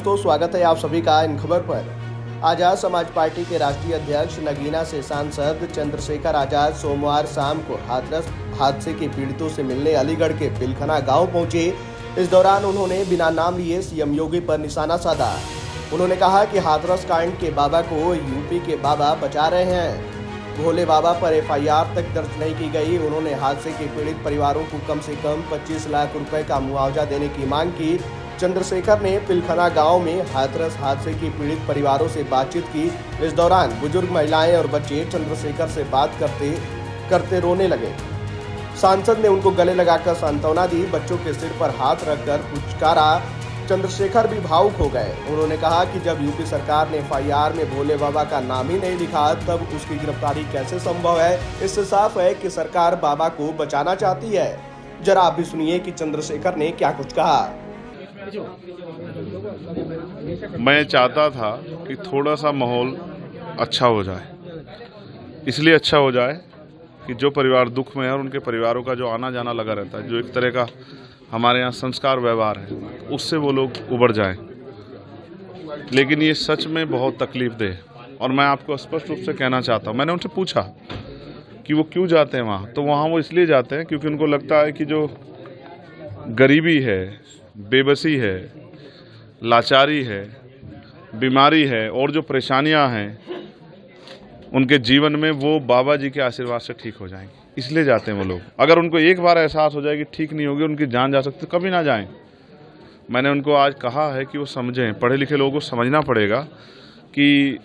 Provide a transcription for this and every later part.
दोस्तों, स्वागत है आप सभी का इन खबर पर। आजाद समाज पार्टी के राष्ट्रीय अध्यक्ष नगीना से सांसद चंद्रशेखर आजाद सोमवार शाम को हाथरस हादसे के पीड़ितों से मिलने अलीगढ़ के पिलखना गांव पहुंचे। इस दौरान उन्होंने बिना नाम लिए सीएम योगी पर निशाना साधा। उन्होंने कहा कि हाथरस कांड के बाबा को यूपी के बाबा बचा रहे हैं। भोले बाबा पर एफआईआर तक दर्ज नहीं की गई। उन्होंने हादसे के पीड़ित परिवारों को कम से कम 25 लाख रुपए का मुआवजा देने की मांग की। चंद्रशेखर ने पिलखना गांव में हाथरस हादसे के पीड़ित परिवारों से बातचीत की। इस दौरान बुजुर्ग महिलाएं और बच्चे चंद्रशेखर से बात करते रोने लगे। सांसद ने उनको गले लगाकर सांत्वना दी, बच्चों के सिर पर हाथ रखकर पुचकारा। चंद्रशेखर भी भावुक हो गए। उन्होंने कहा कि जब यूपी सरकार ने एफआईआर में भोले बाबा का नाम ही नहीं लिखा, तब उसकी गिरफ्तारी कैसे संभव है। इससे साफ है कि सरकार बाबा को बचाना चाहती है। जरा आप भी सुनिए कि चंद्रशेखर ने क्या कुछ कहा। मैं चाहता था कि थोड़ा सा माहौल अच्छा हो जाए, इसलिए अच्छा हो जाए कि जो परिवार दुख में है और उनके परिवारों का जो आना जाना लगा रहता है, जो एक तरह का हमारे यहाँ संस्कार व्यवहार है, उससे वो लोग उबर जाएं। लेकिन ये सच में बहुत तकलीफदेह है और मैं आपको स्पष्ट रूप से कहना चाहता हूँ। मैंने उनसे पूछा कि वो क्यों जाते हैं वहाँ, तो वहाँ वो इसलिए जाते हैं क्योंकि उनको लगता है कि जो गरीबी है, बेबसी है, लाचारी है, बीमारी है और जो परेशानियां हैं उनके जीवन में, वो बाबा जी के आशीर्वाद से ठीक हो जाएंगी। इसलिए जाते हैं वो लोग। अगर उनको एक बार एहसास हो जाए कि ठीक नहीं होगी, उनकी जान जा सकती, तो कभी ना जाएं। मैंने उनको आज कहा है कि वो समझें, पढ़े लिखे लोगों को समझना पड़ेगा कि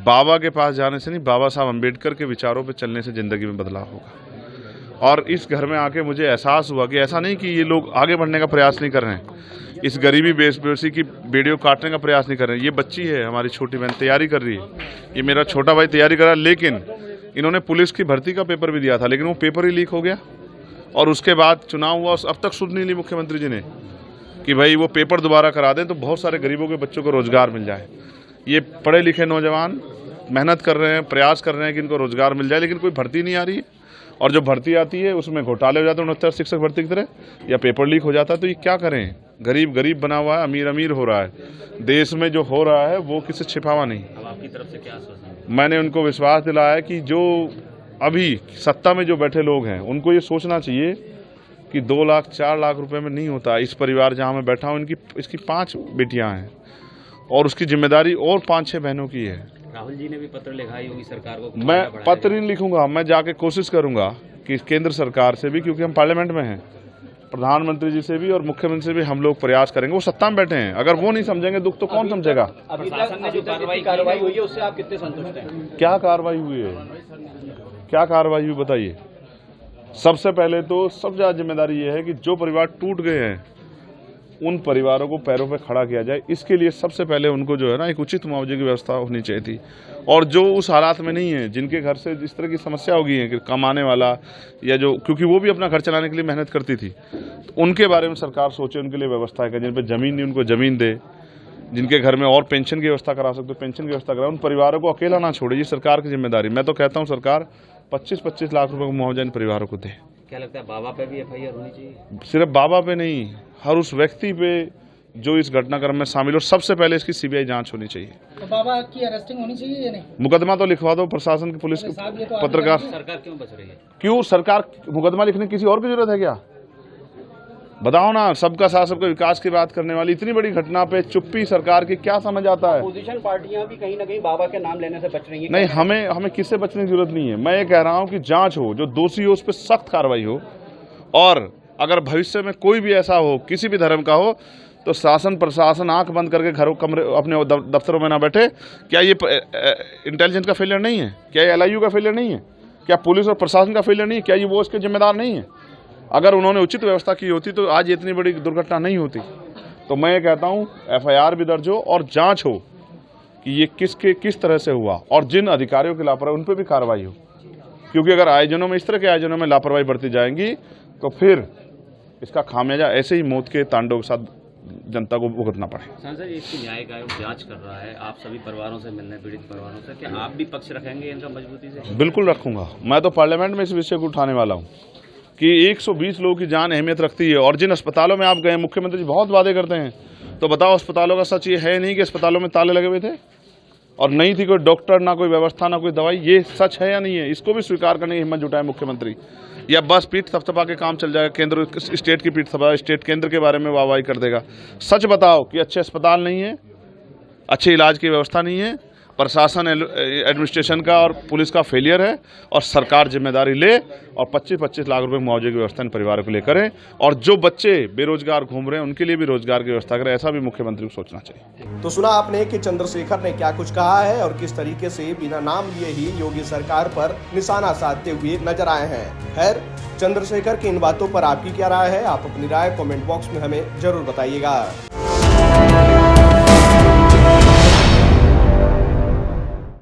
बाबा के पास जाने से नहीं, बाबा साहब अम्बेडकर के विचारों पर चलने से ज़िंदगी में बदलाव होगा। और इस घर में आके मुझे एहसास हुआ कि ऐसा नहीं कि ये लोग आगे बढ़ने का प्रयास नहीं कर रहे हैं, इस गरीबी बेबसी की बेड़ियों काटने का प्रयास नहीं कर रहे हैं। ये बच्ची है हमारी छोटी बहन, तैयारी कर रही है, ये मेरा छोटा भाई तैयारी कर रहा है। लेकिन इन्होंने पुलिस की भर्ती का पेपर भी दिया था, लेकिन वो पेपर ही लीक हो गया और उसके बाद चुनाव हुआ। अब तक सुध नहीं ली मुख्यमंत्री जी ने कि भाई वो पेपर दोबारा करा दें तो बहुत सारे गरीबों के बच्चों को रोजगार मिल जाए। ये पढ़े लिखे नौजवान मेहनत कर रहे हैं, प्रयास कर रहे हैं कि इनको रोजगार मिल जाए, लेकिन कोई भर्ती नहीं आ रही है। और जो भर्ती आती है उसमें घोटाले हो जाते हैं 69 शिक्षक भर्ती की तरह, या पेपर लीक हो जाता है। तो ये क्या करें, गरीब गरीब बना हुआ है, अमीर अमीर हो रहा है। देश में जो हो रहा है वो किसी छिपावा नहीं। अब आपकी तरफ से क्या आश्वासन? मैंने उनको विश्वास दिलाया कि जो अभी सत्ता में जो बैठे लोग हैं उनको ये सोचना चाहिए कि 2 लाख 4 लाख रुपए में नहीं होता। इस परिवार जहाँ मैं बैठा हूँ, इसकी 5 बेटियाँ हैं और उसकी जिम्मेदारी और 5-6 बहनों की है। राहुल जी ने भी पत्र लिखा है योगी सरकार को। मैं पत्र नहीं लिखूंगा, मैं जाके कोशिश करूंगा कि केंद्र सरकार से भी, क्योंकि हम पार्लियामेंट में हैं, प्रधानमंत्री जी से भी और मुख्यमंत्री से भी हम लोग प्रयास करेंगे। वो सत्ता में बैठे हैं, अगर वो नहीं समझेंगे दुख तो कौन समझेगा। प्रशासन ने जो कार्रवाई हुई है उससे आप कितने संतुष्ट हैं? क्या कार्रवाई हुई है, क्या कार्रवाई हुई बताइए। सबसे पहले तो सबसे ज्यादा जिम्मेदारी ये है कि जो परिवार टूट गए हैं उन परिवारों को पैरों पे खड़ा किया जाए। इसके लिए सबसे पहले उनको जो है ना, एक उचित मुआवजे की व्यवस्था होनी चाहिए थी। और जो उस हालात में नहीं है, जिनके घर से जिस तरह की समस्या हो गई है कि कमाने वाला, या जो, क्योंकि वो भी अपना घर चलाने के लिए मेहनत करती थी, तो उनके बारे में सरकार सोचे, उनके लिए व्यवस्था है। जिन पर जमीन नहीं उनको जमीन दे, जिनके घर में और पेंशन की व्यवस्था करा सकते पेंशन की व्यवस्था कराए। उन परिवारों को अकेला ना छोड़े, ये सरकार की जिम्मेदारी। मैं तो कहता हूँ सरकार 25-25 लाख रुपए का मुआवजा इन परिवारों को दे। क्या लगता है बाबा पे भी एफआईआर होनी चाहिए? सिर्फ बाबा पे नहीं, हर उस व्यक्ति पे जो इस घटनाक्रम में शामिल हो। सबसे पहले इसकी सीबीआई जांच होनी चाहिए। तो बाबा की अरेस्टिंग होनी चाहिए या नहीं? मुकदमा तो लिखवा दो, प्रशासन की, पुलिस की, पत्रकार। सरकार क्यों बच रही है? क्यों सरकार मुकदमा लिखने की किसी और की जरूरत है क्या? बताओ ना। सबका साथ सबका विकास की बात करने वाली इतनी बड़ी घटना पे चुप्पी सरकार की, क्या समझ आता है? अपोजिशन पार्टियां भी कहीं ना कहीं बाबा के नाम लेने से बच रही हैं। नहीं, हमें किससे बचने की जरूरत नहीं है। मैं ये कह रहा हूँ कि जांच हो, जो दोषी हो उस पर सख्त कार्रवाई हो, और अगर भविष्य में कोई भी ऐसा हो, किसी भी धर्म का हो, तो शासन प्रशासन आंख बंद करके घरों कमरे अपने दफ्तरों में ना बैठे। क्या ये इंटेलिजेंस का फेलियर नहीं है? क्या ये LIU का फेलियर नहीं है? क्या पुलिस और प्रशासन का फेलियर नहीं है? क्या ये वो इसके जिम्मेदार नहीं है? अगर उन्होंने उचित व्यवस्था की होती तो आज इतनी बड़ी दुर्घटना नहीं होती। तो मैं ये कहता हूँ एफआईआर भी दर्ज हो और जांच हो कि ये किस तरह से हुआ, और जिन अधिकारियों की लापरवाही उन पर भी कार्रवाई हो। क्योंकि अगर आयोजनों में, इस तरह के आयोजनों में लापरवाही बढ़ती जाएंगी तो फिर इसका खामियाजा ऐसे ही मौत के तांडव के साथ जनता को भुगतना पड़े। सांसद जी, इसकी न्यायिक आयोग जांच कर रहा है, आप सभी परिवारों से मिलने, पीड़ित परिवारों से, क्या आप भी पक्ष रखेंगे इनका मजबूती से? बिल्कुल रखूंगा। मैं तो पार्लियामेंट में इस विषय को उठाने वाला हूँ कि 120 लोगों की जान अहमियत रखती है। और जिन अस्पतालों में आप गए, मुख्यमंत्री जी बहुत वादे करते हैं तो बताओ अस्पतालों का सच ये है नहीं कि अस्पतालों में ताले लगे हुए थे और नहीं थी कोई डॉक्टर, ना कोई व्यवस्था, ना कोई दवाई? ये सच है या नहीं है? इसको भी स्वीकार करने की हिम्मत जुटाए मुख्यमंत्री, या बस पीठ थपथपा के काम चल जाएगा? केंद्र स्टेट की पीठ थपथपा, स्टेट केंद्र के बारे में वाहवाही कर देगा। सच बताओ कि अच्छे अस्पताल नहीं है, अच्छे इलाज की व्यवस्था नहीं है, प्रशासन एडमिनिस्ट्रेशन का और पुलिस का फेलियर है, और सरकार जिम्मेदारी ले और 25-25 लाख रुपए मुआवजे की व्यवस्था इन परिवारों के लिए करें, और जो बच्चे बेरोजगार घूम रहे हैं उनके लिए भी रोजगार की व्यवस्था करें। ऐसा भी मुख्यमंत्री को सोचना चाहिए। तो सुना आपने कि चंद्रशेखर ने क्या कुछ कहा है और किस तरीके से बिना नाम लिए ही योगी सरकार पर निशाना साधते हुए नजर आए हैं। खैर, चंद्रशेखर की इन बातों पर आपकी क्या राय है? आप अपनी राय कमेंट बॉक्स में हमें जरूर बताइएगा।